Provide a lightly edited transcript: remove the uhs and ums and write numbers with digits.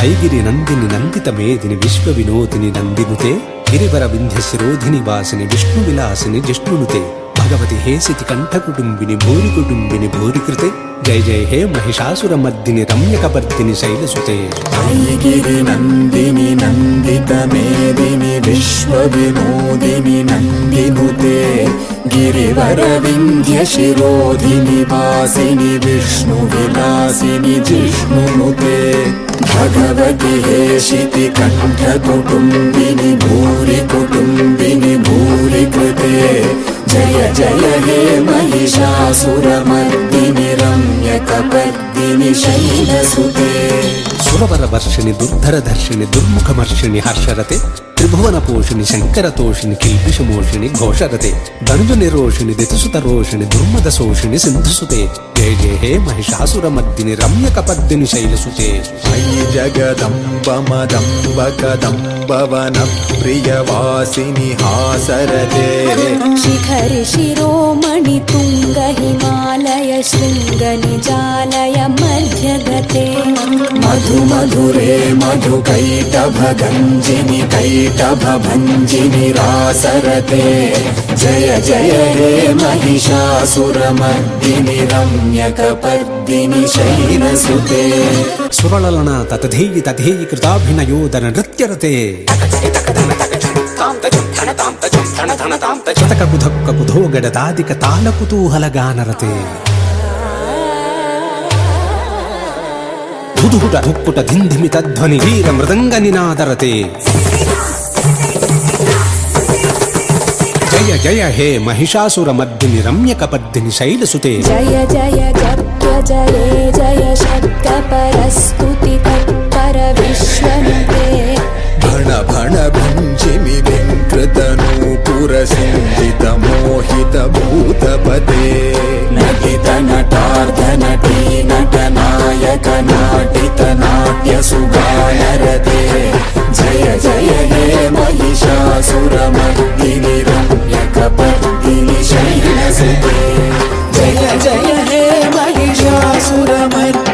ఐగిరి నందిని నందిత మేదిని విశ్వ వినోదిని నందినుతే గిరివర వింధ్య శిరోధిని వాసిని విష్ణు విలాసిని జిష్ణునుతే భగవతి హేసితి కంఠ కుటుంబిని భూరి కుటుంబిని భూరికృతే జయ జయ హే మహిషాసుర మర్దిని రమ్యకపర్దిని శైలసుతే ఐగిరి నందిని నందిత మేదిని విశ్వ వినోదిని నందినుతే గిరివర వింధ్య శిరోధిని వాసిని విష్ణు విలాసిని జిష్ణునుతే భగవతి హేషితి కంఠ కుటుంబిని భూరి కుటుంబిని భూరికృతే జయ జయ హే మహిషాసురమర్దిని రమ్యకపర్దిని శైలసుతే సురవర వర్షిణి దుర్ధర ధర్షిణి దుర్ముఖమర్షిణి హర్షరతే త్రిభువన పోషిణి శంకర తోషిణి కిల్బిషమోషిణి ఘోషరతే ధనుజ నిరోషిణి దితిసుత రోషిణి దుర్మద శోషిణి సింధుసుతే జయ జయ హే మహిషాసురమర్దిని రమ్యకపర్దిని శైలసుతే అయి జగదంబ మదంబ కదంబవన ప్రియవాసిని హాసరతే శిఖరి శిరోమణి తుంగ హిమాలయ శృంగ నిజాలయ మధ్యగతే మధు మధురే మధు కైటభ గంజిని కైటభ భంజిని రాసరతే జయ జయ హే మహిషాసురమర్దిని రమ్యకపర్దిని శైలసుతే సురళలన తతధేయి తథేయి కృతాభినయోదన నృత్యరతే చతక కుధక్క కుధో గడదాదిక తాళ కుతూహల గానరతే ధుధుట ధుక్కుట ధింధిమి తధ్వని వీర మృదంగ నినాదరతే జయ జయ హే మహిషాసురమర్దిని రమ్యకపర్దిని శైలసుతే జయ జయ జప్య జయే జయ శబ్ద పరస్తుతి తత్పర విశ్వనుతే భణ భణ భంజిమి వెంకృతనూపుర సింజిత మోహిత భూతపతే నటిత నటార్థ నటీ నట నాయక నాటిత నాట్య సుగానరతే జయ జయ హే మహిషాసురమర్దిని రమ్యకపర్దిని శైలసుతే జయ జయ హే మహిషాసురమర్దిని